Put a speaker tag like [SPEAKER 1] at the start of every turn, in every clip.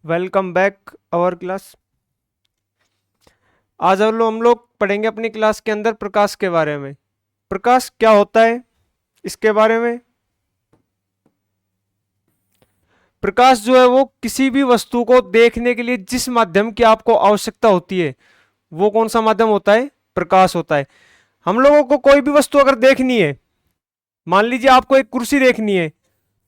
[SPEAKER 1] Welcome back our class. आज हम लोग पढ़ेंगे अपनी क्लास के अंदर प्रकाश के बारे में। प्रकाश क्या होता है इसके बारे में। प्रकाश जो है वो किसी भी वस्तु को देखने के लिए जिस माध्यम की आपको आवश्यकता होती है वो कौन सा माध्यम होता है, प्रकाश होता है। हम लोगों को कोई भी वस्तु अगर देखनी है, मान लीजिए आपको एक कुर्सी देखनी है,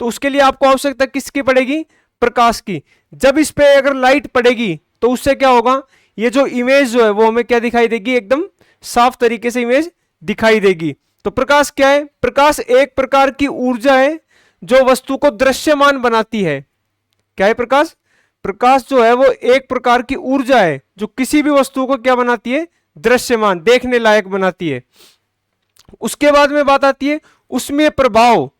[SPEAKER 1] तो उसके लिए आपको आवश्यकता किसकी पड़ेगी, प्रकाश की। जब इस पे अगर लाइट पड़ेगी तो उससे क्या होगा, ये जो इमेज जो है वो हमें क्या दिखाई देगी, एकदम साफ तरीके से इमेज दिखाई देगी। तो प्रकाश क्या है, प्रकाश एक प्रकार की ऊर्जा है जो वस्तु को दृश्यमान बनाती है। क्या है प्रकाश, प्रकाश जो है वो एक प्रकार की ऊर्जा है जो किसी भी वस्तु को क्या बनाती है, दृश्यमान, देखने लायक बनाती है। उसके बाद में बात आती है उसमें प्रभाव।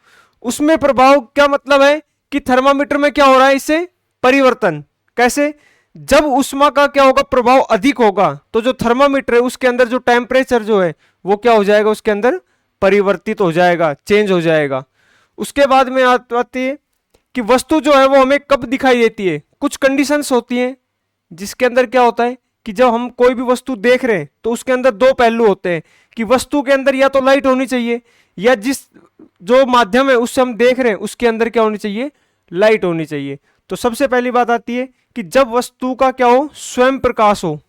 [SPEAKER 1] उसमें प्रभाव क्या मतलब है कि थर्मामीटर में क्या हो रहा है, इससे परिवर्तन। कैसे, जब उष्मा का क्या होगा, प्रभाव अधिक होगा, तो जो थर्मामीटर है उसके अंदर जो टेम्परेचर जो है वो क्या हो जाएगा, उसके अंदर परिवर्तित हो जाएगा, चेंज हो जाएगा। उसके बाद में आती है कि वस्तु जो है वो हमें कब दिखाई देती है। कुछ कंडीशंस होती हैं जिसके अंदर क्या होता है कि जब हम कोई भी वस्तु देख रहे हैं तो उसके अंदर दो पहलू होते हैं कि वस्तु के अंदर या तो लाइट होनी चाहिए या जिस जो माध्यम है उससे हम देख रहे हैं उसके अंदर क्या होनी चाहिए, लाइट होनी चाहिए। तो सबसे पहली बात आती है कि जब वस्तु का क्या हो, स्वयं प्रकाश हो।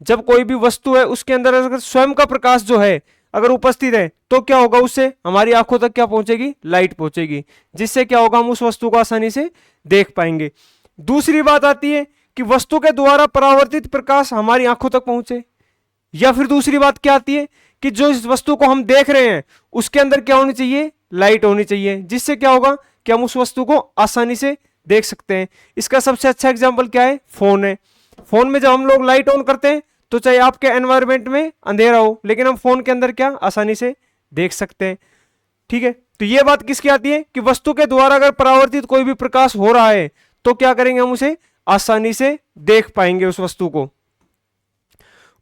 [SPEAKER 1] जब कोई भी वस्तु है उसके अंदर अगर स्वयं का प्रकाश जो है अगर उपस्थित है तो क्या होगा, उससे हमारी आंखों तक क्या पहुंचेगी, लाइट पहुंचेगी, जिससे क्या होगा, हम उस वस्तु को आसानी से देख पाएंगे। दूसरी बात आती है कि वस्तु के द्वारा परावर्तित प्रकाश हमारी आंखों तक पहुंचे। या फिर दूसरी बात क्या आती है कि जो इस वस्तु को हम देख रहे हैं उसके अंदर क्या होनी चाहिए, लाइट होनी चाहिए, जिससे क्या होगा कि हम उस वस्तु को आसानी से देख सकते हैं। इसका सबसे अच्छा एग्जाम्पल क्या है, फोन है। फोन में जब हम लोग लाइट ऑन करते हैं तो चाहे आपके एनवायरमेंट में अंधेरा हो लेकिन हम फोन के अंदर क्या आसानी से देख सकते हैं। ठीक है, तो ये बात किसकी आती है कि वस्तु के द्वारा अगर परावर्तित कोई भी प्रकाश हो रहा है तो क्या करेंगे, हम उसे आसानी से देख पाएंगे उस वस्तु को।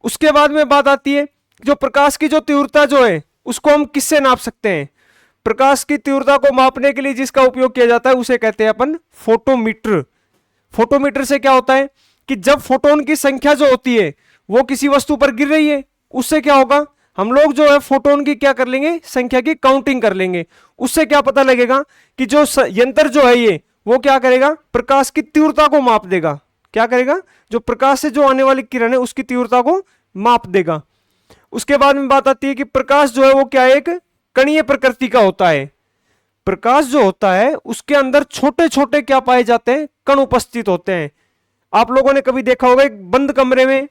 [SPEAKER 1] उसके बाद में बात आती है जो प्रकाश की जो तीव्रता जो है उसको हम किससे नाप सकते हैं। प्रकाश की तीव्रता को मापने के लिए जिसका उपयोग किया जाता है उसे कहते हैं अपन फोटोमीटर। फोटोमीटर से क्या होता है कि जब फोटोन की संख्या जो होती है वो किसी वस्तु पर गिर रही है, उससे क्या होगा, हम लोग जो है फोटोन की क्या कर लेंगे, संख्या की काउंटिंग कर लेंगे। उससे क्या पता लगेगा कि जो यंत्र जो है ये वो क्या करेगा, प्रकाश की तीव्रता को माप देगा। क्या करेगा, जो प्रकाश से जो आने वाली किरण है उसकी तीव्रता को माप देगा। उसके बाद में बात आती है कि प्रकाश जो है वो क्या है, एक कणीय प्रकृति का होता है। प्रकाश जो होता है उसके अंदर छोटे छोटे क्या पाए जाते हैं, कण उपस्थित होते हैं। आप लोगों ने कभी देखा होगा एक बंद कमरे में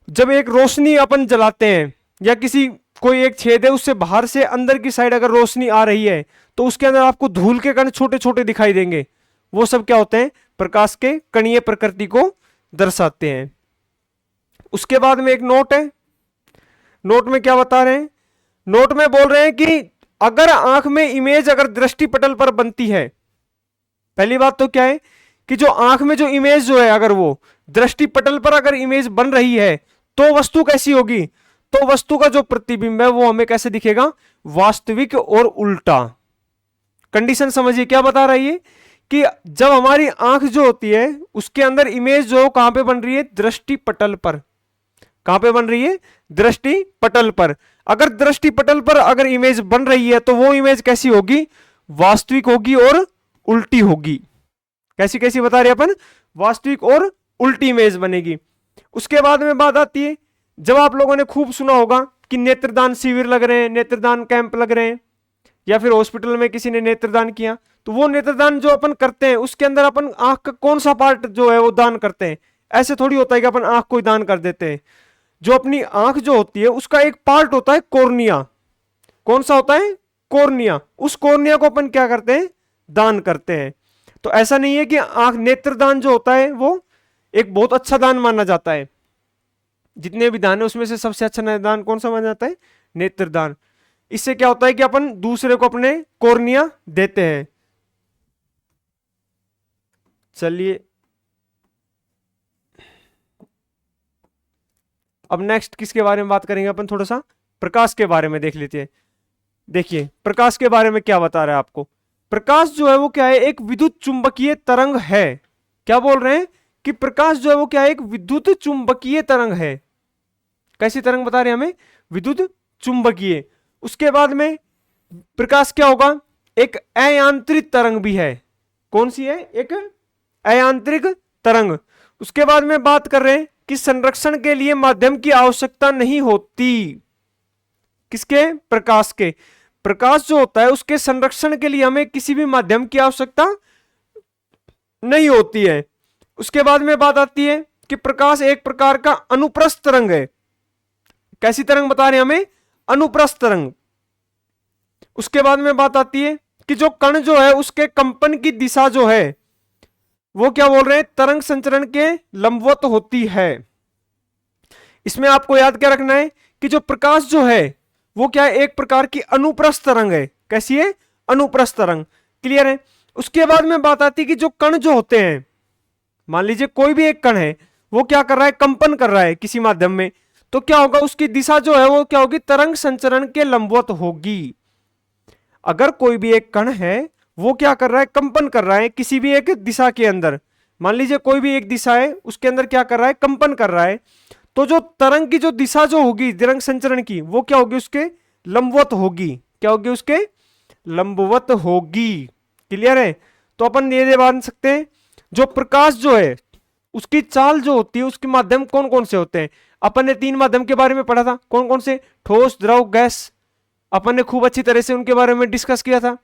[SPEAKER 1] जब एक रोशनी अपन जलाते हैं या किसी कोई एक छेद है उससे बाहर से अंदर की साइड अगर रोशनी आ रही है तो उसके अंदर आपको धूल के कण छोटे छोटे दिखाई देंगे। वो सब क्या होते हैं, प्रकाश के कणीय प्रकृति को दर्शाते हैं। उसके बाद में एक नोट है। नोट में क्या बता रहे हैं, नोट में बोल रहे हैं कि अगर आंख में इमेज अगर दृष्टि पटल पर बनती है, पहली बात तो क्या है कि जो आंख में जो इमेज जो है अगर वो दृष्टि पटल पर अगर इमेज बन रही है तो वस्तु कैसी होगी, तो वस्तु का जो प्रतिबिंब है वो हमें कैसे दिखेगा, वास्तविक और उल्टा। कंडीशन समझिए क्या बता रही है कि जब हमारी आंख जो होती है उसके अंदर इमेज जो कहां पे बन रही है, दृष्टि पटल पर। कहां पे बन रही है, दृष्टि पटल पर। अगर दृष्टि पटल पर अगर इमेज बन रही है तो वो इमेज कैसी होगी, वास्तविक होगी और उल्टी होगी। कैसी कैसी बता रहे अपन, वास्तविक और उल्टी इमेज बनेगी। उसके बाद में बात आती है, जब आप लोगों ने खूब सुना होगा कि नेत्रदान शिविर लग रहे हैं, नेत्रदान कैंप लग रहे हैं, या फिर हॉस्पिटल में किसी ने नेत्रदान किया, तो वो नेत्रदान जो अपन करते हैं उसके अंदर अपन आंख का कौन सा पार्ट जो है वो दान करते हैं। ऐसे थोड़ी होता है कि अपन आंख को ही दान कर देते हैं। जो अपनी आंख जो होती है उसका एक पार्ट होता है कॉर्निया। कौन सा होता है, कॉर्निया। उस कॉर्निया को अपन क्या करते हैं, दान करते हैं। तो ऐसा नहीं है कि आंख, नेत्रदान जो होता है वो एक बहुत अच्छा दान माना जाता है। जितने भी दान है उसमें से सबसे अच्छा दान कौन सा माना जाता है, नेत्रदान। इससे क्या होता है कि अपन दूसरे को अपने कॉर्निया देते हैं। चलिए अब नेक्स्ट किसके बारे में बात करेंगे अपन, थोड़ा सा प्रकाश के बारे में देख लेते हैं। देखिए प्रकाश के बारे में क्या बता रहा है आपको। प्रकाश जो है वो क्या है, एक विद्युत चुंबकीय तरंग है। क्या बोल रहे हैं कि प्रकाश जो है वो क्या है, एक विद्युत चुंबकीय तरंग है। कैसी तरंग बता रहे हैं हमें, विद्युत चुंबकीय। उसके बाद में प्रकाश क्या होगा, एक अयांत्रिक तरंग भी है। कौन सी है, एक अयांत्रिक तरंग। उसके बाद में बात कर रहे हैं कि संरक्षण के लिए माध्यम की आवश्यकता नहीं होती। किसके, प्रकाश के। प्रकाश जो होता है उसके संरक्षण के लिए हमें किसी भी माध्यम की आवश्यकता नहीं होती है। उसके बाद में बात आती है कि प्रकाश एक प्रकार का अनुप्रस्थ तरंग है। कैसी तरंग बता रहे हैं हमें, अनुप्रस्थ तरंग। उसके बाद में बात आती है कि जो कण जो है उसके कंपन की दिशा जो है वो क्या बोल रहे हैं, तरंग संचरण के लंबवत होती है। इसमें आपको याद क्या रखना है कि जो प्रकाश जो है वो क्या है, एक प्रकार की अनुप्रस्थ तरंग है। कैसी है, अनुप्रस्थ तरंग। क्लियर है। उसके बाद में बात आती है कि जो कण जो होते हैं, मान लीजिए कोई भी एक कण है, वो क्या कर रहा है, कंपन कर रहा है किसी माध्यम में, तो क्या होगा, उसकी दिशा जो है वो क्या होगी, तरंग संचरण के लंबवत होगी। अगर कोई भी एक कण है वो क्या कर रहा है, कंपन कर रहा है किसी भी एक दिशा के अंदर, मान लीजिए कोई भी एक दिशा है उसके अंदर क्या कर रहा है, कंपन कर रहा है, तो जो तरंग की जो दिशा जो होगी तरंग संचरण की, वो क्या होगी, उसके लंबवत होगी। क्या होगी, उसके लंबवत होगी। क्लियर है। तो अपन ये मान सकते हैं जो प्रकाश जो है उसकी चाल जो होती है, उसके माध्यम कौन कौन से होते हैं। अपन ने 3 माध्यम के बारे में पढ़ा था, कौन कौन से, ठोस, द्रव, गैस। अपन ने खूब अच्छी तरह से उनके बारे में डिस्कस किया था।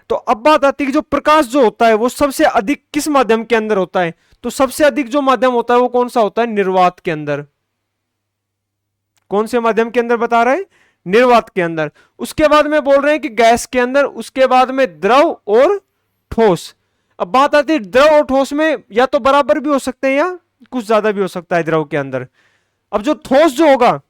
[SPEAKER 1] तो अब बात आती है कि जो प्रकाश जो होता है वो सबसे अधिक किस माध्यम के अंदर होता है, तो सबसे अधिक जो माध्यम होता है वो कौन सा होता है, निर्वात के अंदर। कौन से माध्यम के अंदर बता रहे हैं, निर्वात के अंदर। उसके बाद में बोल रहे हैं कि गैस के अंदर, उसके बाद में द्रव और ठोस। अब बात आती है द्रव और ठोस में या तो बराबर भी हो सकते हैं या कुछ ज्यादा भी हो सकता है द्रव के अंदर। अब जो ठोस जो होगा,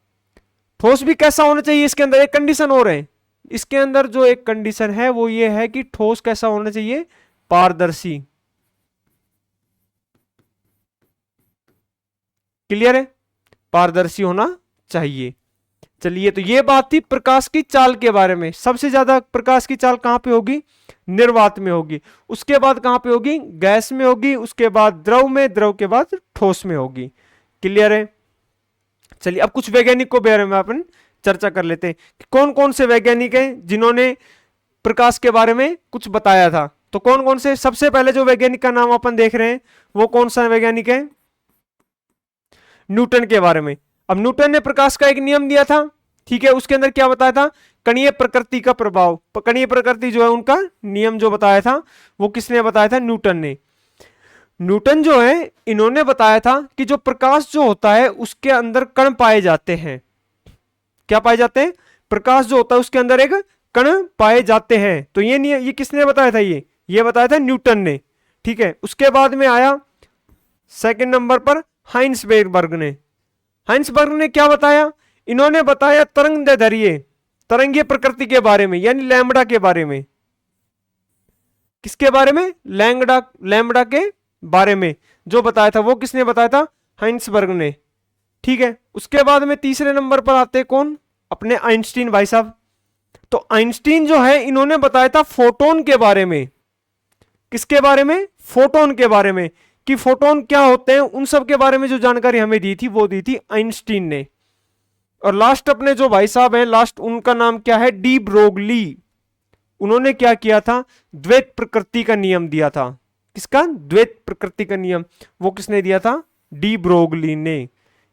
[SPEAKER 1] ठोस भी कैसा होना चाहिए, इसके अंदर एक कंडीशन और है। इसके अंदर जो एक कंडीशन है वो ये है कि ठोस कैसा होना चाहिए, पारदर्शी। क्लियर है, पारदर्शी होना चाहिए। चलिए, तो ये बात थी प्रकाश की चाल के बारे में। सबसे ज्यादा प्रकाश की चाल कहां पे होगी, निर्वात में होगी। उसके बाद कहां पे होगी, गैस में होगी। उसके बाद द्रव में, द्रव के बाद ठोस में होगी। क्लियर है। चलिए, अब कुछ वैज्ञानिक को बारे में अपन चर्चा कर लेते हैं कि कौन कौन से वैज्ञानिक हैं जिन्होंने प्रकाश के बारे में कुछ बताया था। तो कौन कौन से, सबसे पहले जो वैज्ञानिक का नाम अपन देख रहे हैं वो कौन सा वैज्ञानिक है, न्यूटन के बारे में। अब न्यूटन ने प्रकाश का एक नियम दिया था, ठीक है। उसके अंदर क्या बताया था, कणीय प्रकृति का प्रभाव, कणीय प्रकृति जो है उनका नियम जो बताया था वो किसने बताया था, न्यूटन ने। न्यूटन जो है इन्होंने बताया था कि जो प्रकाश जो होता है उसके अंदर कण पाए जाते हैं। क्या पाए जाते हैं, प्रकाश जो होता है उसके अंदर एक कण पाए जाते हैं। तो ये किसने बताया था, ये बताया था न्यूटन ने। ठीक है। उसके बाद में आया सेकंड नंबर पर हाइंसबर्ग ने। हाइंसबर्ग ने क्या बताया, इन्होंने बताया तरंगदैर्ध्य, तरंगीय प्रकृति के बारे में, यानी लैम्बडा के बारे में। किसके बारे में, लैम्बडा के बारे में जो बताया था वो किसने बताया था, हाइंसबर्ग ने। ठीक है। उसके बाद में तीसरे नंबर पर आते कौन, अपने आइंस्टीन भाई साहब। तो आइंस्टीन जो है इन्होंने बताया था फोटोन के बारे में। किसके बारे में, फोटोन के बारे में, कि फोटोन क्या होते हैं, उन सब के बारे में जो जानकारी हमें दी थी वो दी थी आइंस्टीन ने। और लास्ट अपने जो भाई साहब हैं, लास्ट उनका नाम क्या है, डी ब्रोगली। उन्होंने क्या किया था, द्वैत प्रकृति का नियम दिया था। किसका, द्वैत प्रकृति का नियम, वो किसने दिया था, डी ब्रोगली ने।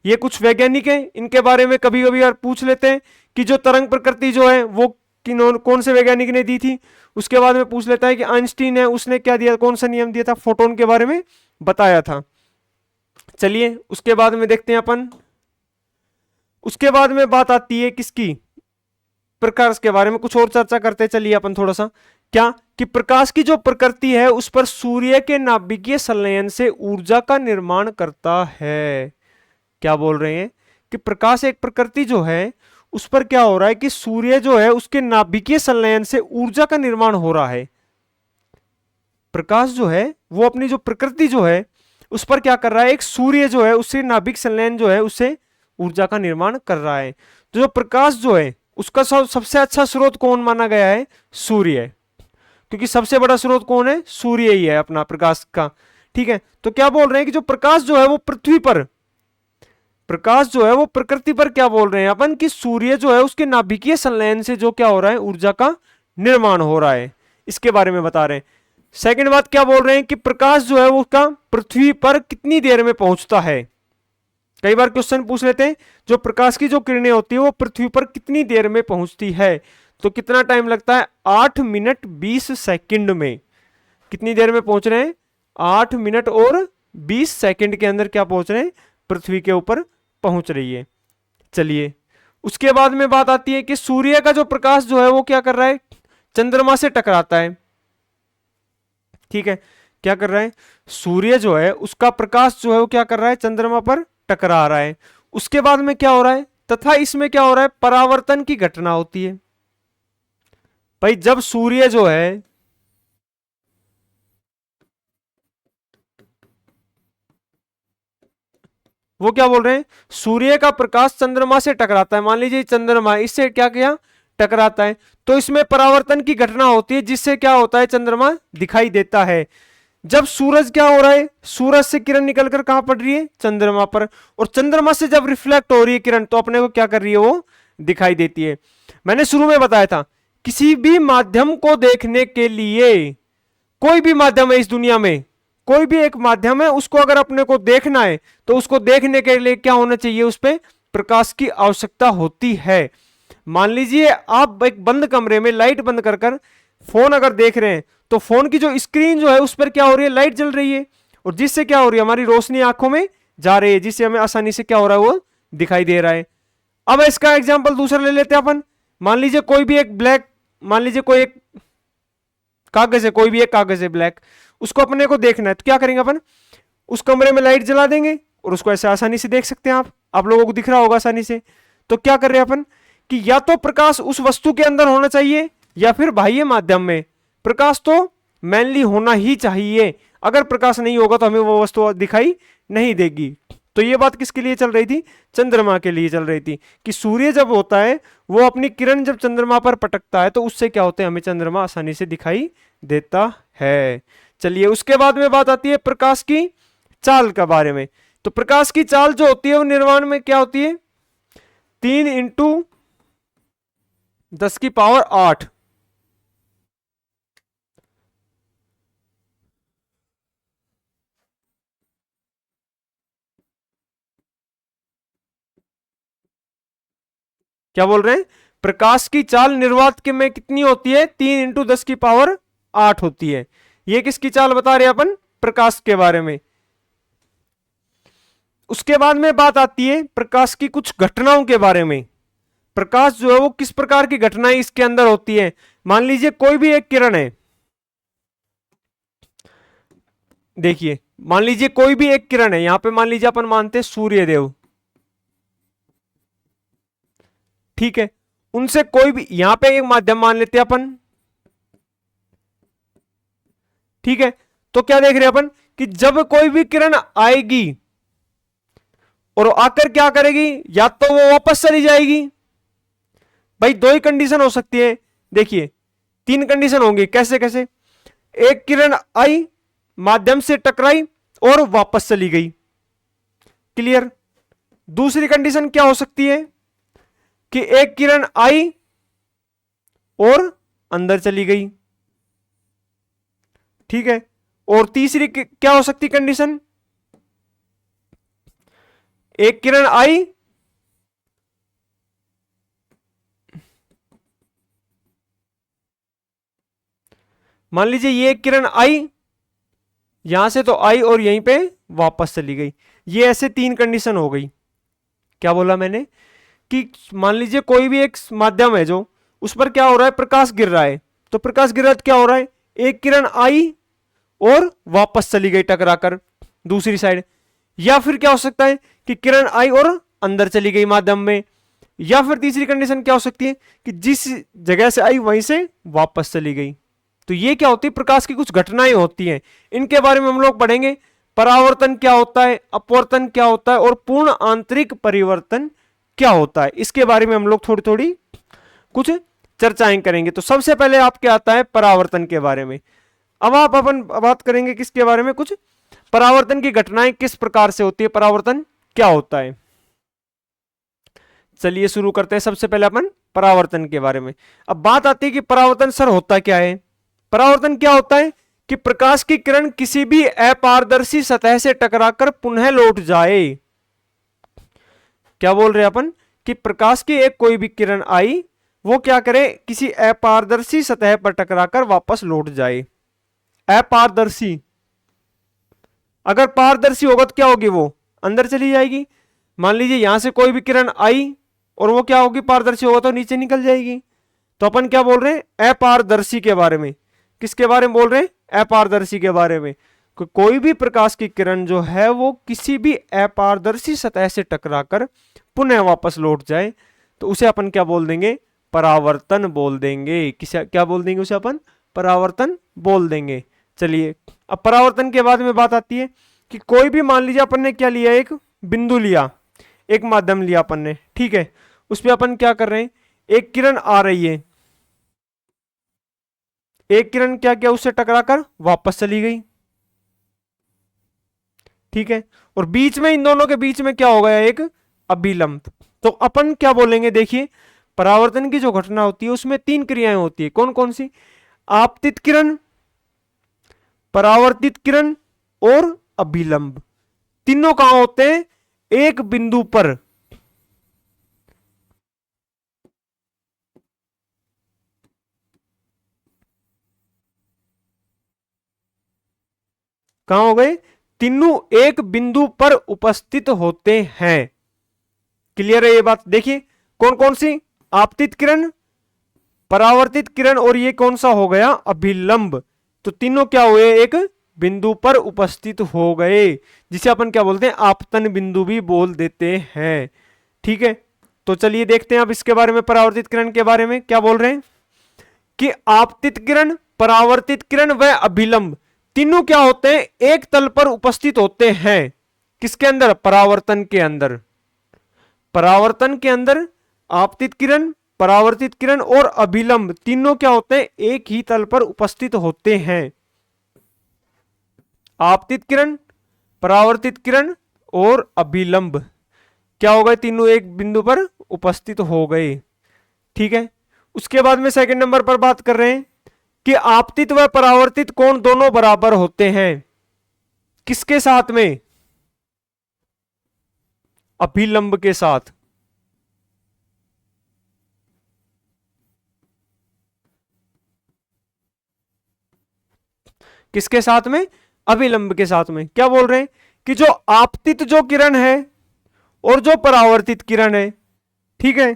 [SPEAKER 1] ये कुछ वैज्ञानिक हैं, इनके बारे में कभी कभी यार पूछ लेते हैं कि जो तरंग प्रकृति जो है वो कौन से वैज्ञानिक ने दी थी। उसके बाद में पूछ लेता है कि आइंस्टीन है, उसने क्या दिया, कौन सा नियम दिया था, फोटोन के बारे में बताया था। चलिए, उसके बाद में देखते हैं अपन। उसके बाद में बात आती है किसकी, प्रकाश के बारे में कुछ और चर्चा करते चलिए अपन थोड़ा सा। क्या कि प्रकाश की जो प्रकृति है उस पर सूर्य के नाभिकीय संलयन से ऊर्जा का निर्माण करता है। क्या बोल रहे हैं कि प्रकाश एक प्रकृति जो है उस पर क्या हो रहा है कि सूर्य जो है उसके नाभिकीय संलयन से ऊर्जा का निर्माण हो रहा है। प्रकाश जो है वो अपनी जो प्रकृति जो है उस पर क्या कर रहा है, एक सूर्य जो है उससे नाभिक संलयन जो है उससे ऊर्जा का निर्माण कर रहा है। तो जो प्रकाश जो है उसका सबसे अच्छा स्रोत कौन माना गया है, सूर्य। क्योंकि सबसे बड़ा स्रोत कौन है, सूर्य ही है अपना प्रकाश का। ठीक है, तो क्या बोल रहे हैं कि जो प्रकाश जो है वो पृथ्वी पर, प्रकाश जो है वो प्रकृति पर क्या बोल रहे हैं अपन कि सूर्य जो है उसके नाभिकीय संलयन से जो क्या हो रहा है, ऊर्जा का निर्माण हो रहा है, इसके बारे में बता रहे हैं। सेकंड बात क्या बोल रहे हैं कि प्रकाश जो है वो उसका पृथ्वी पर कितनी देर में पहुंचता है। कई बार क्वेश्चन पूछ लेते हैं जो प्रकाश की जो किरणें होती है वो पृथ्वी पर कितनी देर में पहुंचती है, तो कितना टाइम लगता है, 8 मिनट 20 सेकंड में। कितनी देर में पहुंच रहे हैं, 8 मिनट और 20 सेकंड के अंदर क्या पहुंच रहे हैं, पृथ्वी के ऊपर पहुंच रही है। चलिए उसके बाद में बात आती है कि सूर्य का जो प्रकाश जो है वो क्या कर रहा है, चंद्रमा से टकराता है। ठीक है, क्या कर रहा है, सूर्य जो है उसका प्रकाश जो है वो क्या कर रहा है, चंद्रमा पर टकरा रहा है। उसके बाद में क्या हो रहा है, तथा इसमें क्या हो रहा है, परावर्तन की घटना होती है। भाई जब सूर्य जो है, वो क्या बोल रहे हैं, सूर्य का प्रकाश चंद्रमा से टकराता है, मान लीजिए चंद्रमा इससे क्या किया, टकराता है, तो इसमें परावर्तन की घटना होती है जिससे क्या होता है, चंद्रमा दिखाई देता है। जब सूरज क्या हो रहा है, सूरज से किरण निकलकर कहां पड़ रही है, चंद्रमा पर, और चंद्रमा से जब रिफ्लेक्ट हो रही है किरण तो अपने को क्या कर रही है, वो दिखाई देती है। मैंने शुरू में बताया था किसी भी माध्यम को देखने के लिए, कोई भी माध्यम है इस दुनिया में, कोई भी एक माध्यम है, उसको अगर अपने को देखना है तो उसको देखने के लिए क्या होना चाहिए, उस पर प्रकाश की आवश्यकता होती है। मान लीजिए आप एक बंद कमरे में लाइट बंद कर कर फोन अगर देख रहे हैं तो फोन की जो स्क्रीन जो है उस पर क्या हो रही है, लाइट जल रही है, और जिससे क्या हो रही है, हमारी रोशनी आंखों में जा रही है, जिससे हमें आसानी से क्या हो रहा है, वो दिखाई दे रहा है। अब इसका एग्जाम्पल दूसरा ले लेते हैं अपन। मान लीजिए कोई भी एक ब्लैक, मान लीजिए कोई एक कागज है, कोई भी एक कागज है ब्लैक, उसको अपने को देखना है तो क्या करेंगे अपन, उस कमरे में लाइट जला देंगे और उसको ऐसे आसानी से देख सकते हैं आप लोगों को दिख रहा होगा आसानी से। तो क्या कर रहे हैं अपन कि या तो प्रकाश उस वस्तु के अंदर होना चाहिए या फिर बाह्य माध्यम में, प्रकाश तो मेनली होना ही चाहिए। अगर प्रकाश नहीं होगा तो हमें वो वस्तु दिखाई नहीं देगी। तो ये बात किसके लिए चल रही थी, चंद्रमा के लिए चल रही थी कि सूर्य जब होता है वो अपनी किरण जब चंद्रमा पर पटकता है तो उससे क्या होता है, हमें चंद्रमा आसानी से दिखाई देता है। चलिए उसके बाद में बात आती है प्रकाश की चाल के बारे में। तो प्रकाश की चाल जो होती है वो निर्माण में क्या होती है, 3×10⁸ क्या बोल रहे हैं, प्रकाश की चाल निर्वात के में कितनी होती है, 3×10⁸ होती है। ये किसकी चाल बता रहे हैं अपन, प्रकाश के बारे में। उसके बाद में बात आती है प्रकाश की कुछ घटनाओं के बारे में। प्रकाश जो है वो किस प्रकार की घटनाएं इसके अंदर होती है। मान लीजिए कोई भी एक किरण है, देखिए मान लीजिए कोई भी एक किरण है, यहां पे मान लीजिए अपन मानते हैं सूर्य देव, ठीक है, उनसे कोई भी, यहां पे एक माध्यम मान लेते हैं अपन, ठीक है। तो क्या देख रहे हैं अपन कि जब कोई भी किरण आएगी और आकर क्या करेगी, या तो वो वापस चली जाएगी। भाई दो ही कंडीशन हो सकती है, देखिए 3 कंडीशन होंगी, कैसे कैसे, एक किरण आई, माध्यम से टकराई और वापस चली गई, क्लियर। दूसरी कंडीशन क्या हो सकती है कि एक किरण आई और अंदर चली गई, ठीक है। और तीसरी क्या हो सकती कंडीशन, एक किरण आई, मान लीजिए ये एक किरण आई, यहां से तो आई और यहीं पे वापस चली गई, ये ऐसे 3 कंडीशन हो गई। क्या बोला मैंने कि मान लीजिए कोई भी एक माध्यम है जो, उस पर क्या हो रहा है, प्रकाश गिर रहा है, तो प्रकाश गिर रहा है तो क्या हो रहा है, एक किरण आई और वापस चली गई टकराकर दूसरी साइड। या फिर क्या हो सकता है कि किरण आई और अंदर चली गई माध्यम में। या फिर तीसरी कंडीशन क्या हो सकती है कि जिस जगह से आई वहीं से वापस चली गई। तो ये क्या होती है, प्रकाश की कुछ घटनाएं होती हैं, इनके बारे में हम लोग पढ़ेंगे। परावर्तन क्या होता है, अपवर्तन क्या होता है और पूर्ण आंतरिक परिवर्तन क्या होता है, इसके बारे में हम लोग थोड़ी थोड़ी कुछ चर्चाएं करेंगे। तो सबसे पहले आपके आता है परावर्तन के बारे में। अब आप अपन बात करेंगे किसके बारे में, कुछ परावर्तन की घटनाएं किस प्रकार से होती है, परावर्तन क्या होता है। चलिए शुरू करते हैं। सबसे पहले अपन परावर्तन के बारे में। अब बात आती है कि परावर्तन सर होता क्या है। परावर्तन क्या होता है कि प्रकाश की किरण किसी भी अपारदर्शी सतह से टकराकर पुनः लौट जाए। क्या बोल रहे हैं अपन कि प्रकाश की एक कोई भी किरण आई, वो क्या करे, किसी अपारदर्शी सतह पर टकराकर वापस लौट जाए। अपारदर्शी, अगर पारदर्शी होगा तो क्या होगी, वो अंदर चली जाएगी। मान लीजिए यहां से कोई भी किरण आई और वो क्या होगी, पारदर्शी होगा तो नीचे निकल जाएगी। तो अपन क्या बोल रहे हैं, अपारदर्शी के बारे में। किसके बारे में बोल रहे हैं, अपारदर्शी के बारे में। कोई भी प्रकाश की किरण जो है वो किसी भी अपारदर्शी सतह से टकराकर पुनः वापस लौट जाए तो उसे अपन क्या बोल देंगे, परावर्तन बोल देंगे। किसे क्या बोल देंगे, उसे अपन परावर्तन बोल देंगे। चलिए अब परावर्तन के बाद में बात आती है कि कोई भी, मान लीजिए अपन ने क्या लिया, एक बिंदु लिया, एक माध्यम लिया अपन ने, ठीक है। उस पर अपन क्या कर रहे हैं, एक किरण आ रही है, एक किरण क्या किया, उससे टकराकर वापस चली गई, ठीक है। और बीच में, इन दोनों के बीच में क्या हो गया, एक अभिलंब। तो अपन क्या बोलेंगे, देखिए परावर्तन की जो घटना होती है उसमें तीन क्रियाएं होती है। कौन कौन सी, आपतित किरण, परावर्तित किरण और अभिलंब। तीनों कहां होते हैं, एक बिंदु पर। कहां हो गए, तीनों एक बिंदु पर उपस्थित होते हैं। क्लियर है ये बात। देखिए कौन कौन सी, आपतित किरण, परावर्तित किरण और ये कौन सा हो गया, अभिलंब। तो तीनों क्या हुए, एक बिंदु पर उपस्थित हो गए, जिसे अपन क्या बोलते हैं, आपतन बिंदु भी बोल देते हैं, ठीक है। तो चलिए देखते हैं अब इसके बारे में, परावर्तित किरण के बारे में क्या बोल रहे हैं कि आपतित किरण, परावर्तित किरण व अभिलंब तीनों क्या होते हैं, एक तल पर उपस्थित होते हैं। किसके अंदर, परावर्तन के अंदर। परावर्तन के अंदर आपतित किरण, परावर्तित किरण और अभिलंब तीनों क्या होते हैं, एक ही तल पर उपस्थित होते हैं। आपतित किरण, परावर्तित किरण और अभिलंब क्या हो गए, तीनों एक बिंदु पर उपस्थित हो गए, ठीक है। उसके बाद में सेकंड नंबर पर बात कर रहे हैं कि आपतित व परावर्तित कोण दोनों बराबर होते हैं। किसके साथ में, अभिलंब के साथ। किसके साथ में, अभिलंब के साथ में। क्या बोल रहे हैं कि जो आपतित जो किरण है और जो परावर्तित किरण है, ठीक है,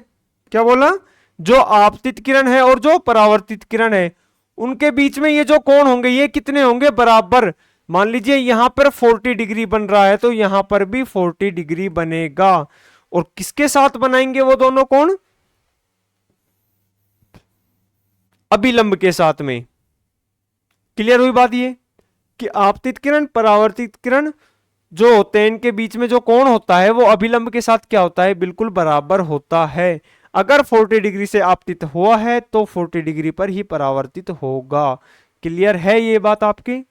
[SPEAKER 1] क्या बोला, जो आपतित किरण है और जो परावर्तित किरण है उनके बीच में ये जो कोण होंगे ये कितने होंगे, बराबर। मान लीजिए यहां पर 40 डिग्री बन रहा है तो यहां पर भी 40 डिग्री बनेगा। और किसके साथ बनाएंगे वो दोनों कोण, अभिलंब के साथ में। क्लियर हुई बात ये कि आपतित किरण, परावर्तित किरण जो होते हैं इनके बीच में जो कोण होता है वो अभिलंब के साथ क्या होता है, बिल्कुल बराबर होता है। अगर 40 डिग्री से आपतित हुआ है तो 40 डिग्री पर ही परावर्तित होगा। क्लियर है ये बात आपकी।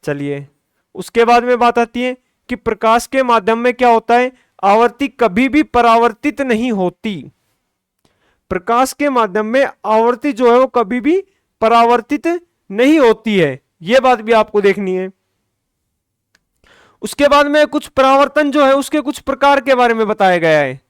[SPEAKER 1] चलिए उसके बाद में बात आती है कि प्रकाश के माध्यम में क्या होता है, आवर्ती कभी भी परावर्तित नहीं होती। प्रकाश के माध्यम में आवर्ती जो है वो कभी भी परावर्तित नहीं होती है, यह बात भी आपको देखनी है। उसके बाद में कुछ परावर्तन जो है उसके कुछ प्रकार के बारे में बताया गया है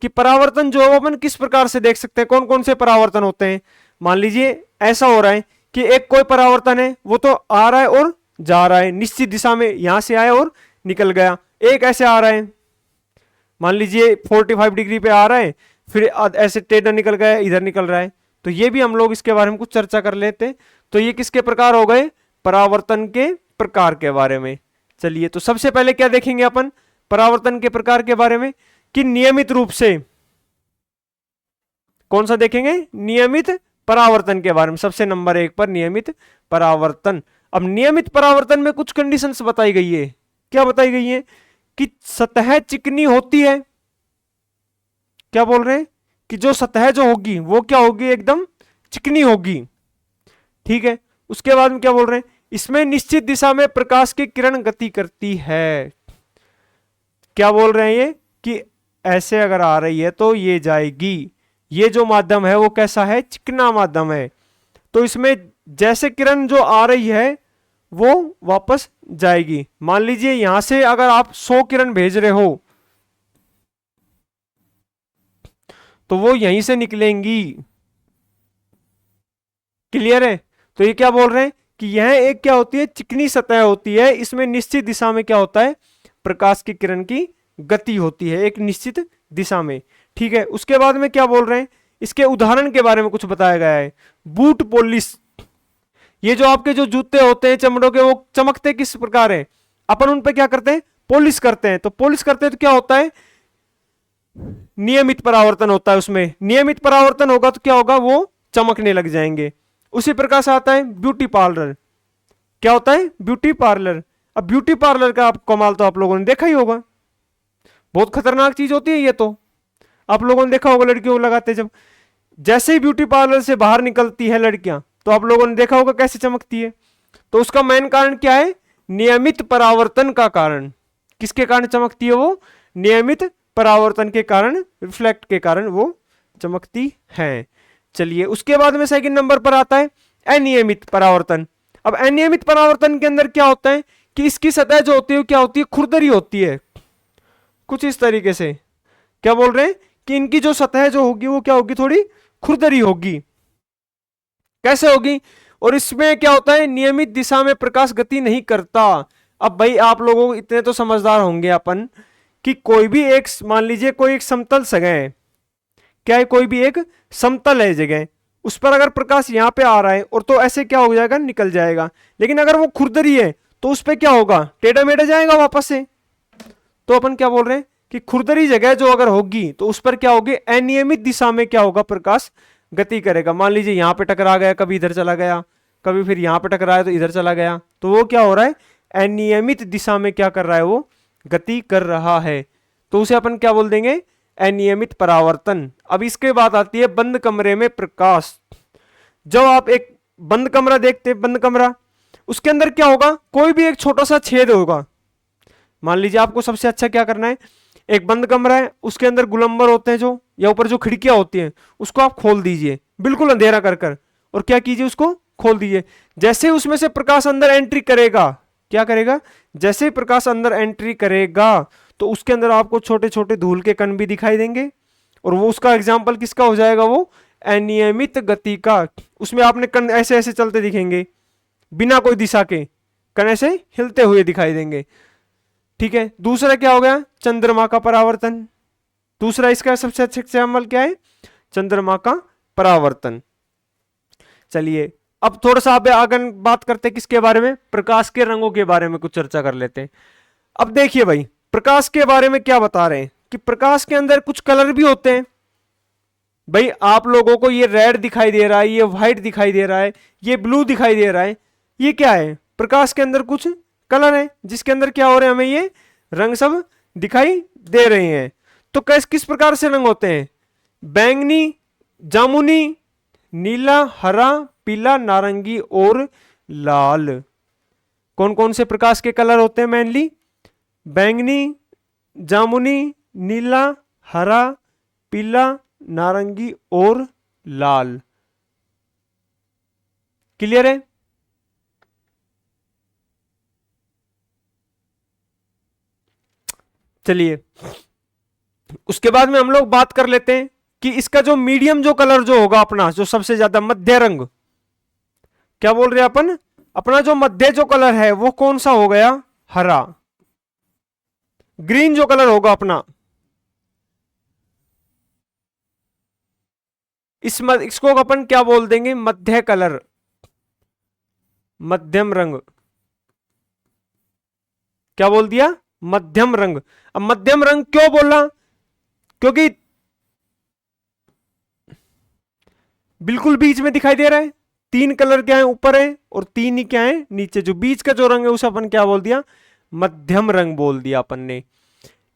[SPEAKER 1] कि परावर्तन जो है वो अपन किस प्रकार से देख सकते हैं, कौन कौन से परावर्तन होते हैं। मान लीजिए ऐसा हो रहा है कि एक कोई परावर्तन है वो तो आ रहा है और जा रहा है निश्चित दिशा में, यहां से आया और निकल गया। एक ऐसे आ रहा है, मान लीजिए 45 डिग्री पे आ रहा है, फिर ऐसे टेढ़ा निकल गया, इधर निकल रहा है। तो ये भी हम लोग इसके बारे में कुछ चर्चा कर लेते हैं। तो ये किसके प्रकार हो गए, परावर्तन के प्रकार के बारे में। चलिए तो सबसे पहले क्या देखेंगे अपन परावर्तन के प्रकार के बारे में कि नियमित रूप से, कौन सा देखेंगे, नियमित परावर्तन के बारे में। सबसे नंबर 1 पर नियमित परावर्तन। अब नियमित परावर्तन में कुछ कंडीशंस बताई गई है। क्या बताई गई है कि सतह चिकनी होती है। क्या बोल रहे हैं कि जो सतह जो होगी वो क्या होगी, एकदम चिकनी होगी, ठीक है। उसके बाद में क्या बोल रहे हैं, इसमें निश्चित दिशा में प्रकाश की किरण गति करती है। क्या बोल रहे हैं ये कि ऐसे अगर आ रही है तो ये जाएगी। ये जो माध्यम है वो कैसा है, चिकना माध्यम है, तो इसमें जैसे किरण जो आ रही है वो वापस जाएगी। मान लीजिए यहां से अगर आप 100 किरण भेज रहे हो तो वो यहीं से निकलेंगी। क्लियर है? तो ये क्या बोल रहे हैं कि यह एक क्या होती है, चिकनी सतह होती है, इसमें निश्चित दिशा में क्या होता है, प्रकाश की किरण की गति होती है एक निश्चित दिशा में। ठीक है, उसके बाद में क्या बोल रहे हैं, इसके उदाहरण के बारे में कुछ बताया गया है। बूट पॉलिश, ये जो आपके जो जूते होते हैं चमड़ों के, वो चमकते किस प्रकार है, अपन उन पे क्या करते हैं, पॉलिश करते हैं। तो पॉलिश करते हैं तो क्या होता है, नियमित परावर्तन होता है, उसमें नियमित परावर्तन होगा तो क्या होगा, वो चमकने लग जाएंगे। उसी प्रकार से आता है ब्यूटी पार्लर। क्या होता है, ब्यूटी पार्लर। अब ब्यूटी पार्लर का आप कमाल तो आप लोगों ने देखा ही होगा, बहुत खतरनाक चीज होती है ये तो। आप लोगों ने देखा होगा लड़कियों को लगाते, जब जैसे ही ब्यूटी पार्लर से बाहर निकलती है लड़कियां, तो आप लोगों ने देखा होगा कैसे चमकती है। तो उसका मेन कारण क्या है, नियमित परावर्तन का कारण। किसके कारण चमकती है वो, नियमित परावर्तन के कारण, रिफ्लेक्ट के कारण वो चमकती है। चलिए, उसके बाद में सेकंड नंबर पर आता है अनियमित परावर्तन। अब अनियमित परावर्तन के अंदर क्या होता है कि इसकी सतह जो होती है क्या होती है, खुरदरी होती है, कुछ इस तरीके से। क्या बोल रहे हैं कि इनकी जो सतह जो होगी वो क्या होगी, थोड़ी खुरदरी होगी। कैसे होगी, और इसमें क्या होता है, नियमित दिशा में प्रकाश गति नहीं करता। अब भाई आप लोगों को इतने तो समझदार होंगे अपन कि कोई भी एक, मान लीजिए कोई एक समतल जगह है, क्या है, कोई भी एक समतल है जगह, उस पर अगर प्रकाश यहां पे आ रहा है और तो ऐसे क्या हो जाएगा, निकल जाएगा। लेकिन अगर वो खुरदरी है तो उस पर क्या होगा, टेढ़ा मेढ़ा जाएगा वापस से। तो अपन क्या बोल रहे हैं कि खुरदरी जगह जो अगर होगी तो उस पर क्या होगी, अनियमित दिशा में क्या होगा, प्रकाश गति करेगा। मान लीजिए यहां पे टकरा गया, कभी इधर चला गया, कभी फिर यहां पे टकराया तो इधर चला गया, तो वो क्या हो रहा है, अनियमित दिशा में क्या कर रहा है, वो गति कर रहा है। तो उसे अपन क्या बोल देंगे, अनियमित परावर्तन। अब इसके बाद आती है बंद कमरे में प्रकाश। जब आप एक बंद कमरा देखते हैं, बंद कमरा, उसके अंदर क्या होगा, कोई भी एक छोटा सा छेद होगा। मान लीजिए आपको सबसे अच्छा क्या करना है, एक बंद कमरा है, उसके अंदर गुलंबर होते हैं जो, या ऊपर जो खिड़कियां होती हैं, उसको आप खोल दीजिए, बिल्कुल अंधेरा कर कर, और क्या कीजिए, उसको खोल दीजिए। जैसे उसमें से प्रकाश अंदर एंट्री करेगा, क्या करेगा, जैसे ही प्रकाश अंदर एंट्री करेगा तो उसके अंदर आपको छोटे छोटे धूल के कण भी दिखाई देंगे। और वो उसका एग्जाम्पल किसका हो जाएगा, वो अनियमित गति का। उसमें आपने कण ऐसे ऐसे चलते दिखेंगे, बिना कोई दिशा के कण ऐसे हिलते हुए दिखाई देंगे। ठीक है, दूसरा क्या हो गया, चंद्रमा का परावर्तन। दूसरा इसका सबसे अच्छा एग्जाम्पल क्या है, चंद्रमा का परावर्तन। चलिए अब थोड़ा सा आगे बात करते हैं किसके बारे में, प्रकाश के रंगों के बारे में कुछ चर्चा कर लेते हैं। अब देखिए भाई, प्रकाश के बारे में क्या बता रहे हैं कि प्रकाश के अंदर कुछ कलर भी होते हैं। भाई आप लोगों को ये रेड दिखाई दे रहा है, ये व्हाइट दिखाई दे रहा है, ये ब्लू दिखाई दे रहा है, ये क्या है, प्रकाश के अंदर कुछ कलर है जिसके अंदर क्या हो रहे हैं, हमें ये रंग सब दिखाई दे रहे हैं। तो किस किस प्रकार से रंग होते हैं, बैंगनी, जामुनी, नीला, हरा, पीला, नारंगी और लाल। कौन कौन से प्रकाश के कलर होते हैं मेनली, बैंगनी, जामुनी, नीला, हरा, पीला, नारंगी और लाल। क्लियर है? चलिए उसके बाद में हम लोग बात कर लेते हैं कि इसका जो मीडियम जो कलर जो होगा अपना, जो सबसे ज्यादा मध्य रंग, क्या बोल रहे हैं अपन, अपना जो मध्य जो कलर है वो कौन सा हो गया, हरा। ग्रीन जो कलर होगा अपना, इसको अपन क्या बोल देंगे, मध्य कलर, मध्यम रंग। क्या बोल दिया, मध्यम रंग। अब मध्यम रंग क्यों बोला, क्योंकि बिल्कुल बीच में दिखाई दे रहा है। तीन कलर क्या है, ऊपर है, और तीन ही क्या है, नीचे। जो बीच का जो रंग है उसे अपन क्या बोल दिया, मध्यम रंग बोल दिया अपन ने।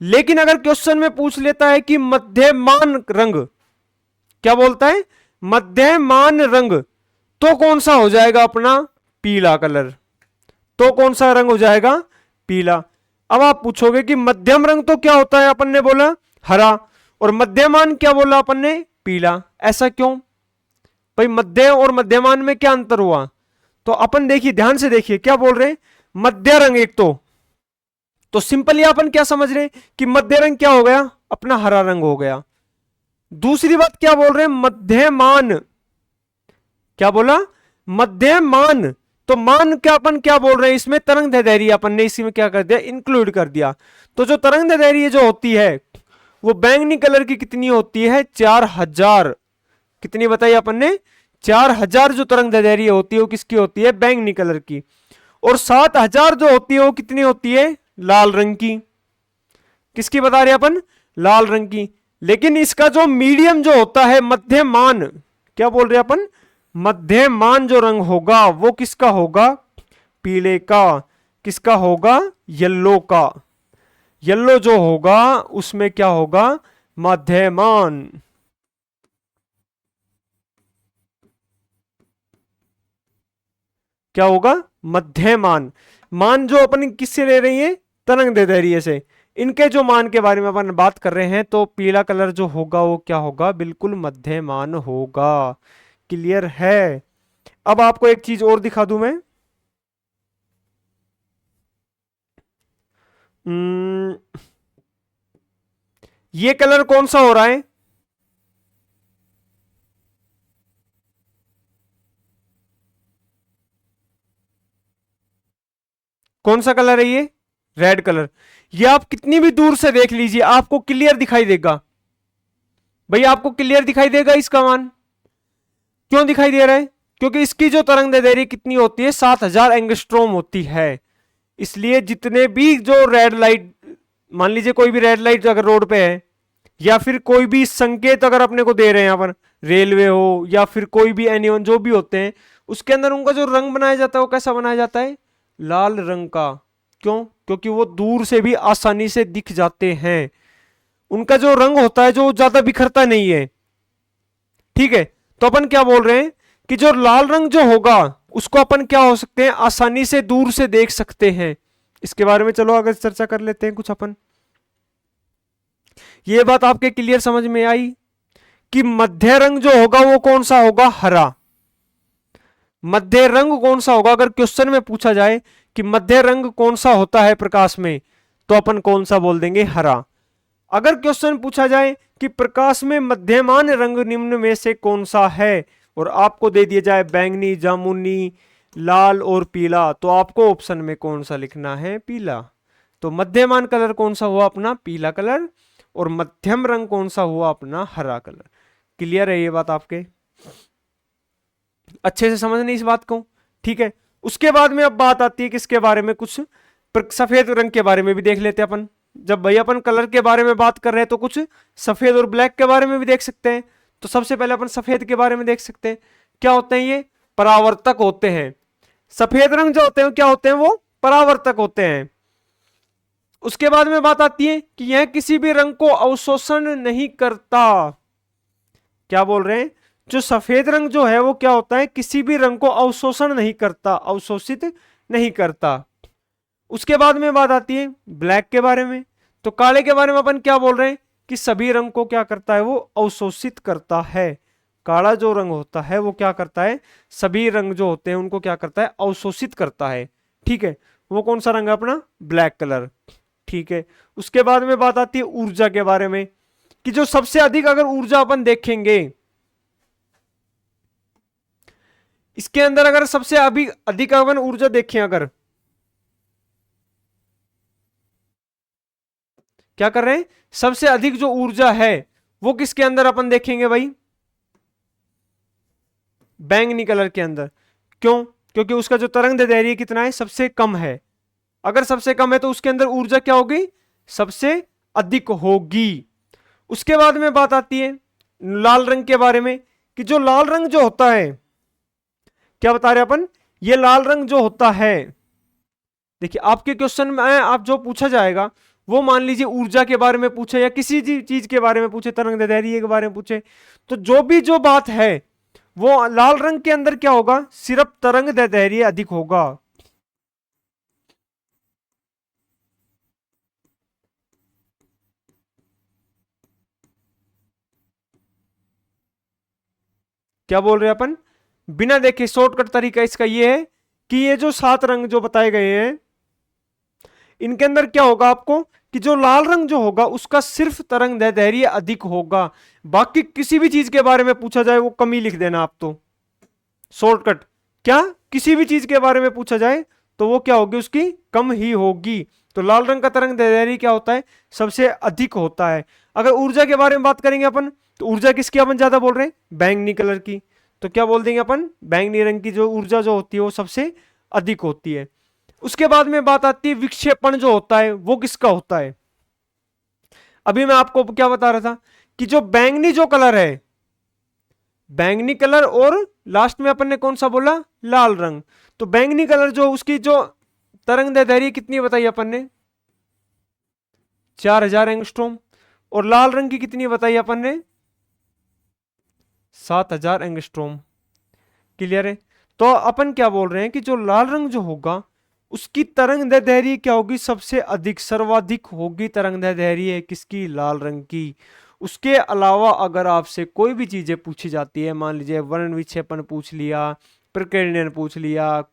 [SPEAKER 1] लेकिन अगर क्वेश्चन में पूछ लेता है कि मध्यमान रंग, क्या बोलता है, मध्यमान रंग, तो कौन सा हो जाएगा अपना, पीला कलर। तो कौन सा रंग हो जाएगा? पीला। अब आप पूछोगे कि मध्यम रंग तो क्या होता है, अपन ने बोला हरा, और मध्यमान क्या बोला अपन ने? पीला। ऐसा क्यों भाई? मध्य और मध्यमान में क्या अंतर हुआ? तो अपन देखिए, ध्यान से देखिए क्या बोल रहे हैं, मध्य रंग एक तो सिंपली अपन क्या समझ रहे हैं कि मध्य रंग क्या हो गया? अपना हरा रंग हो गया। दूसरी बात क्या बोल रहे हैं? मध्यमान। क्या बोला? मध्यमान। तो मान क्या अपन क्या बोल रहे हैं इसमें? तरंग दैर्ध्य अपन ने इसी में क्या कर दिया? इंक्लूड कर दिया। तो जो तरंग दैर्ध्य जो होती है वो बैंगनी कलर की कितनी होती है? 4000। कितनी बताई अपन ने? 4000 जो तरंग दैर्ध्य होती है वो किसकी होती है? बैंगनी कलर की। और 7000 जो होती है वो कितनी होती है? लाल रंग की। किसकी बता रहे अपन? लाल रंग की। लेकिन इसका जो मीडियम जो होता है, मध्यमान, क्या बोल रहे हैं अपन? मध्यमान जो रंग होगा वो किसका होगा? पीले का। किसका होगा? येलो का। येलो जो होगा उसमें क्या होगा? मध्यमान। क्या होगा? मध्यमान। मान जो अपन किससे ले रही है? तरंग दैर्ध्य से। इनके जो मान के बारे में अपन बात कर रहे हैं, तो पीला कलर जो होगा वो क्या होगा? बिल्कुल मध्यमान होगा। क्लियर है? अब आपको एक चीज और दिखा दूं मैं। हम्म, ये कलर कौन सा हो रहा है? कौन सा कलर है ये? Red colour. ये आप कितनी भी दूर से देख लीजिए आपको क्लियर दिखाई देगा। भैया आपको क्लियर दिखाई देगा इसका मान। क्यों दिखाई दे रहा है? क्योंकि इसकी जो तरंग दैर्ध्य कितनी होती है? 7000 एंगस्ट्रोम होती है। इसलिए जितने भी जो रेड लाइट, मान लीजिए कोई भी रेड लाइट अगर रोड पे है, या फिर कोई भी संकेत अगर अपने को दे रहे हैं यहाँ पर, रेलवे हो या फिर कोई भी एनीवन जो भी होते हैं, उसके अंदर उनका जो रंग बनाया जाता है वो कैसा बनाया जाता है? लाल रंग का। क्यों? क्योंकि वो दूर से भी आसानी से दिख जाते हैं। उनका जो रंग होता है जो ज्यादा बिखरता नहीं है। ठीक है? तो अपन क्या बोल रहे हैं कि जो लाल रंग जो होगा उसको अपन क्या हो सकते हैं? आसानी से दूर से देख सकते हैं। इसके बारे में चलो अगर चर्चा कर लेते हैं कुछ अपन। ये बात आपके क्लियर समझ में आई कि मध्य रंग जो होगा वो कौन सा होगा? हरा। मध्य रंग कौन सा होगा? अगर क्वेश्चन में पूछा जाए कि मध्य रंग कौन सा होता है प्रकाश में, तो अपन कौन सा बोल देंगे? हरा। अगर क्वेश्चन पूछा जाए कि प्रकाश में मध्यमान रंग निम्न में से कौन सा है, और आपको दे दिया जाए बैंगनी, जामुनी, लाल और पीला, तो आपको ऑप्शन में कौन सा लिखना है? पीला। तो मध्यमान कलर कौन सा हुआ? अपना पीला कलर। और मध्यम रंग कौन सा हुआ? अपना हरा कलर। क्लियर है ये बात आपके? अच्छे से समझने इस बात को। ठीक है? उसके बाद में अब बात आती है किसके बारे में? कुछ सफेद रंग के बारे में भी देख लेते हैं अपन। जब भाई अपन कलर के बारे में बात कर रहे हैं तो कुछ सफेद और ब्लैक के बारे में भी देख सकते हैं। तो सबसे पहले अपन सफेद के बारे में देख सकते हैं। क्या होते हैं ये? परावर्तक होते हैं। सफेद रंग जो होते हैं क्या होते हैं? वो परावर्तक होते हैं। उसके बाद में बात आती है कि यह किसी भी रंग को अवशोषण नहीं करता। क्या बोल रहे हैं? जो सफेद रंग जो है वो क्या होता है? किसी भी रंग को अवशोषण नहीं करता, अवशोषित नहीं करता। उसके बाद में बात आती है ब्लैक के बारे में। तो काले के बारे में अपन क्या बोल रहे हैं कि सभी रंग को क्या करता है? वो अवशोषित करता है। काला जो रंग होता है वो क्या करता है? सभी रंग जो होते हैं उनको क्या करता है? अवशोषित करता है। ठीक है? वो कौन सा रंग है? अपना ब्लैक कलर। ठीक है? उसके बाद में बात आती है ऊर्जा के बारे में कि जो सबसे अधिक अगर ऊर्जा अपन देखेंगे, इसके अंदर अगर सबसे अधिक अपन ऊर्जा देखें, अगर क्या कर रहे हैं? सबसे अधिक जो ऊर्जा है वो किसके अंदर अपन देखेंगे भाई? बैंगनी कलर के अंदर। क्यों? क्योंकि उसका जो तरंग दैर्ध्य कितना है? सबसे कम है। अगर सबसे कम है तो उसके अंदर ऊर्जा क्या होगी? सबसे अधिक होगी। उसके बाद में बात आती है लाल रंग के बारे में कि जो लाल रंग जो होता है, क्या बता रहे अपन? ये लाल रंग जो होता है, देखिए आपके क्वेश्चन में आप जो पूछा जाएगा वो मान लीजिए ऊर्जा के बारे में पूछे या किसी चीज के बारे में पूछे, तरंग दैर्ध्य के बारे में पूछे, तो जो बात है वो लाल रंग के अंदर क्या होगा? सिर्फ तरंग दैर्ध्य अधिक होगा। क्या बोल रहे हैं अपन, बिना देखे शॉर्टकट तरीका इसका ये है कि ये जो 7 रंग जो बताए गए हैं इनके अंदर क्या होगा आपको कि जो लाल रंग जो होगा उसका सिर्फ तरंग दैर्ध्य अधिक होगा, बाकी किसी भी चीज के बारे में पूछा जाए वो कम ही लिख देना आप। तो शॉर्टकट क्या, किसी भी चीज के बारे में पूछा जाए तो वो क्या होगी, उसकी कम ही होगी। तो लाल रंग का तरंग दैर्ध्य क्या होता है, सबसे अधिक होता है। अगर ऊर्जा के बारे में बात करेंगे अपन तो ऊर्जा किसकी अपन ज्यादा बोल रहे हैं, बैंगनी कलर की। तो क्या बोल देंगे अपन, बैंगनी रंग की जो ऊर्जा जो होती है वो सबसे अधिक होती है। उसके बाद में बात आती है विक्षेपण जो होता है वो किसका होता है। अभी मैं आपको क्या बता रहा था कि जो बैंगनी जो कलर है, बैंगनी कलर और लास्ट में अपन ने कौन सा बोला, लाल रंग। तो बैंगनी कलर जो उसकी जो तरंग दैर्ध्य कितनी बताई अपन ने, 4000 एंगस्ट्रॉम, और लाल रंग की कितनी बताई अपन ने, 7000 एंगस्ट्रॉम। क्लियर है। तो अपन क्या बोल रहे हैं कि जो लाल रंग जो होगा उसकी तरंग दैर्ध्य क्या होगी, सबसे अधिक सर्वाधिक होगी तरंग दैर्ध्य किसकी, लाल रंग की। उसके अलावा अगर आपसे कोई भी चीजें पूछी जाती है, मान लीजिए वर्ण विक्षेपण पूछ लिया, प्रकीर्णन पूछ लिया,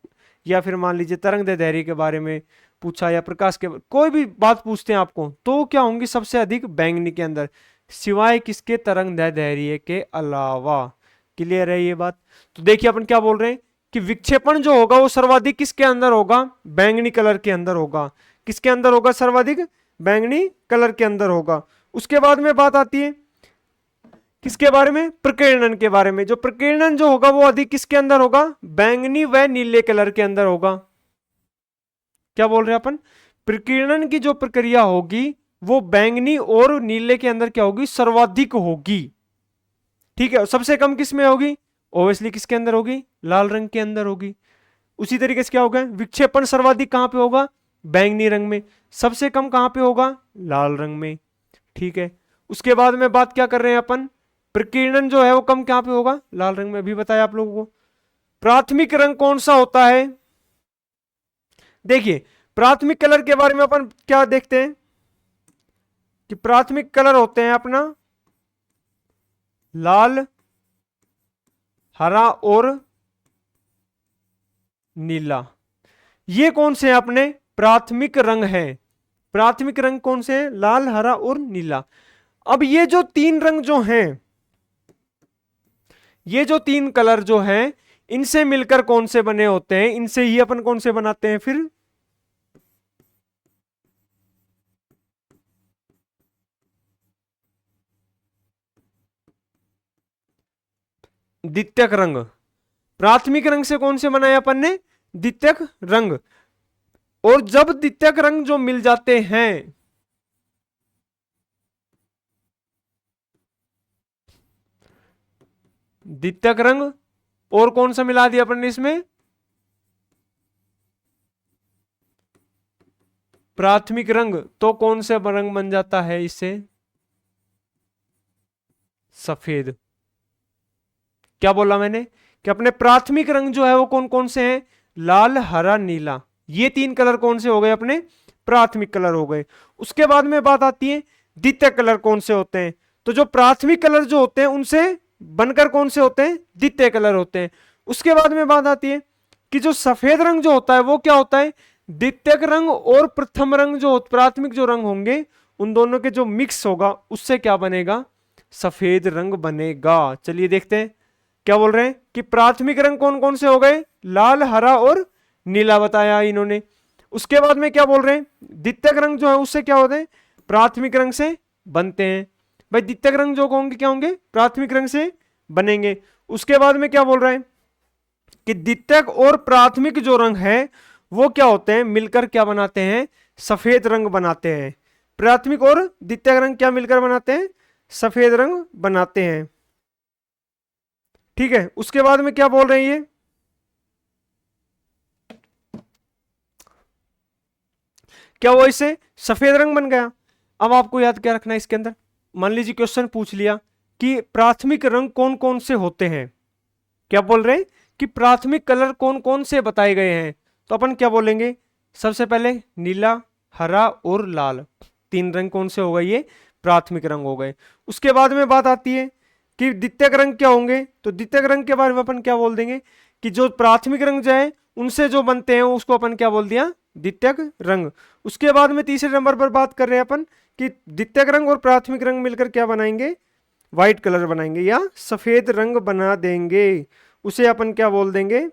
[SPEAKER 1] या फिर मान लीजिए तरंग दैर्ध्य के बारे में पूछा, या प्रकाश के कोई भी बात पूछते हैं आपको, तो क्या होंगी सबसे अधिक बैंगनी के अंदर, सिवाय किसके, तरंग दैर्ध्य के अलावा। क्लियर है ये बात। तो देखिए अपन क्या बोल रहे हैं कि विक्षेपण जो होगा वो सर्वाधिक किसके अंदर होगा, बैंगनी कलर के अंदर होगा। किसके अंदर होगा, सर्वाधिक बैंगनी कलर के अंदर होगा। उसके बाद में बात आती है किसके बारे में, प्रकीर्णन के बारे में। जो प्रकीर्णन जो होगा वो अधिक किसके अंदर होगा, बैंगनी व नीले कलर के अंदर होगा। क्या बोल रहे हैं अपन, प्रकीर्णन की जो प्रक्रिया होगी वो बैंगनी और नीले के अंदर क्या होगी, सर्वाधिक होगी। ठीक है। सबसे कम किस में होगी, ओब्वियसली किसके अंदर होगी, लाल रंग के अंदर होगी। उसी तरीके से क्या होगा, विक्षेपण सर्वाधिक कहां पे होगा, बैंगनी रंग में। सबसे कम कहां पे होगा, लाल रंग में। ठीक है। उसके बाद में बात क्या कर रहे हैं अपन, प्रकीर्णन जो है वो कम कहां पे होगा, लाल रंग में। अभी बताया आप लोगों को। प्राथमिक रंग कौन सा होता है, देखिए प्राथमिक कलर के बारे में अपन क्या देखते हैं कि प्राथमिक कलर होते हैं अपना लाल, हरा और नीला। ये कौन से हैं अपने प्राथमिक रंग हैं। प्राथमिक रंग कौन से हैं, लाल, हरा और नीला। अब ये जो 3 रंग जो हैं, ये जो 3 कलर जो हैं, इनसे मिलकर कौन से बने होते हैं, इनसे ही अपन कौन से बनाते हैं फिर, द्वितीयक रंग। प्राथमिक रंग से कौन से बनाया अपन ने, द्वितीयक रंग। और जब द्वितीयक रंग जो मिल जाते हैं, द्वितीयक रंग और कौन सा मिला दिया अपन ने इसमें, प्राथमिक रंग, तो कौन सा रंग बन जाता है इससे, सफेद। क्या बोला मैंने कि अपने प्राथमिक रंग जो है वो कौन कौन से हैं, लाल, हरा, नीला। ये 3 कलर कौन से हो गए, अपने प्राथमिक कलर हो गए। उसके बाद में बात आती है द्वितीय कलर कौन से होते हैं। तो जो प्राथमिक कलर जो होते हैं उनसे बनकर कौन से होते हैं, द्वितीय कलर होते हैं। उसके बाद में बात आती है कि जो सफेद रंग जो होता है वो क्या होता है, द्वितीयक रंग और प्रथम रंग जो प्राथमिक जो रंग होंगे उन दोनों के जो मिक्स होगा उससे क्या बनेगा, सफेद रंग बनेगा। चलिए देखते हैं क्या बोल रहे हैं कि प्राथमिक रंग कौन कौन से हो गए, लाल, हरा और नीला बताया इन्होंने। उसके बाद में क्या बोल रहे हैं, द्वितीयक रंग जो है उससे क्या होते हैं, प्राथमिक रंग से बनते हैं। भाई द्वितीयक रंग जो होंगे क्या होंगे, प्राथमिक रंग से बनेंगे। उसके बाद में क्या बोल रहे हैं कि द्वितीयक और प्राथमिक जो रंग है वो क्या होते हैं, मिलकर क्या बनाते हैं, सफेद रंग बनाते हैं। प्राथमिक और द्वितीयक रंग क्या मिलकर बनाते हैं, सफेद रंग बनाते हैं। ठीक है। उसके बाद में क्या बोल रहे हैं, ये क्या वो इससे सफेद रंग बन गया। अब आपको याद क्या रखना है इसके अंदर, मान लीजिए क्वेश्चन पूछ लिया कि प्राथमिक रंग कौन कौन से होते हैं, क्या बोल रहे हैं कि प्राथमिक कलर कौन कौन से बताए गए हैं। तो अपन क्या बोलेंगे, सबसे पहले नीला, हरा और लाल, 3 रंग कौन से हो गए, ये प्राथमिक रंग हो गए। उसके बाद में बात आती है कि द्वितीयक रंग क्या होंगे, तो द्वितीयक रंग के बारे में अपन क्या बोल देंगे कि जो प्राथमिक रंग जो है उनसे जो बनते हैं उसको अपन क्या बोल दिया, द्वितीयक रंग। उसके बाद में तीसरे नंबर पर बात कर रहे हैं अपन कि द्वितीयक रंग और प्राथमिक रंग मिलकर क्या बनाएंगे, व्हाइट कलर बनाएंगे या सफेद रंग बना देंगे, उसे अपन क्या बोल देंगे,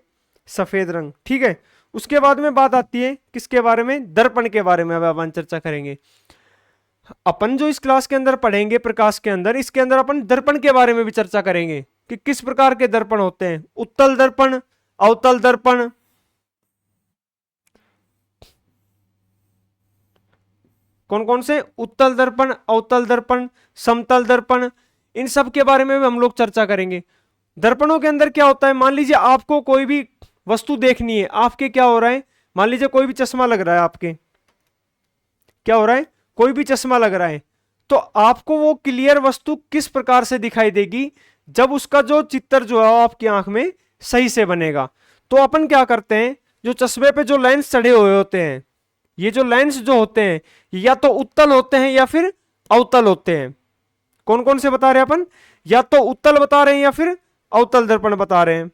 [SPEAKER 1] सफेद रंग। ठीक है, उसके बाद में बात आती है किसके बारे में, दर्पण के बारे में अब अपन चर्चा करेंगे। अपन जो इस क्लास के अंदर पढ़ेंगे प्रकाश के अंदर, इसके अंदर अपन दर्पण के बारे में भी चर्चा करेंगे कि किस प्रकार के दर्पण होते हैं, उत्तल दर्पण, अवतल दर्पण, कौन कौन से, उत्तल दर्पण, अवतल दर्पण, समतल दर्पण, इन सब के बारे में भी हम लोग चर्चा करेंगे। दर्पणों के अंदर क्या होता है, मान लीजिए आपको कोई भी वस्तु देखनी है, आपके क्या हो रहा है, मान लीजिए कोई भी चश्मा लग रहा है, आपके क्या हो रहा है, कोई भी चश्मा लग रहा है, तो आपको वो क्लियर वस्तु किस प्रकार से दिखाई देगी, जब उसका जो चित्र जो है आपकी आंख में सही से बनेगा। तो अपन क्या करते हैं, जो चश्मे पे जो लेंस चढ़े हुए होते हैं, ये जो लेंस जो होते हैं या तो उत्तल होते हैं या फिर अवतल होते हैं। कौन कौन से बता रहे हैं अपन, या तो उत्तल बता रहे हैं या फिर अवतल दर्पण बता रहे हैं।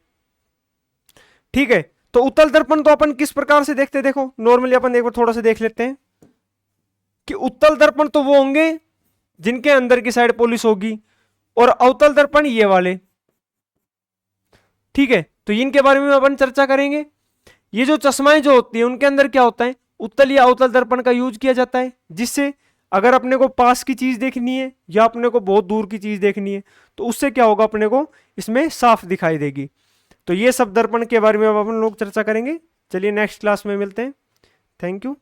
[SPEAKER 1] ठीक है, तो उत्तल दर्पण तो अपन किस प्रकार से देखते हैं, देखो नॉर्मली अपन एक बार थोड़ा सा देख लेते हैं कि उत्तल दर्पण तो वो होंगे जिनके अंदर की साइड पॉलिश होगी, और अवतल दर्पण ये वाले। ठीक है, तो इनके बारे में अपन चर्चा करेंगे। ये जो चश्माएं जो होती है उनके अंदर क्या होता है, उत्तल या अवतल दर्पण का यूज किया जाता है, जिससे अगर अपने को पास की चीज देखनी है या अपने को बहुत दूर की चीज देखनी है तो उससे क्या होगा, अपने को इसमें साफ दिखाई देगी। तो ये सब दर्पण के बारे में अब अपन लोग चर्चा करेंगे। चलिए नेक्स्ट क्लास में मिलते हैं। Thank you.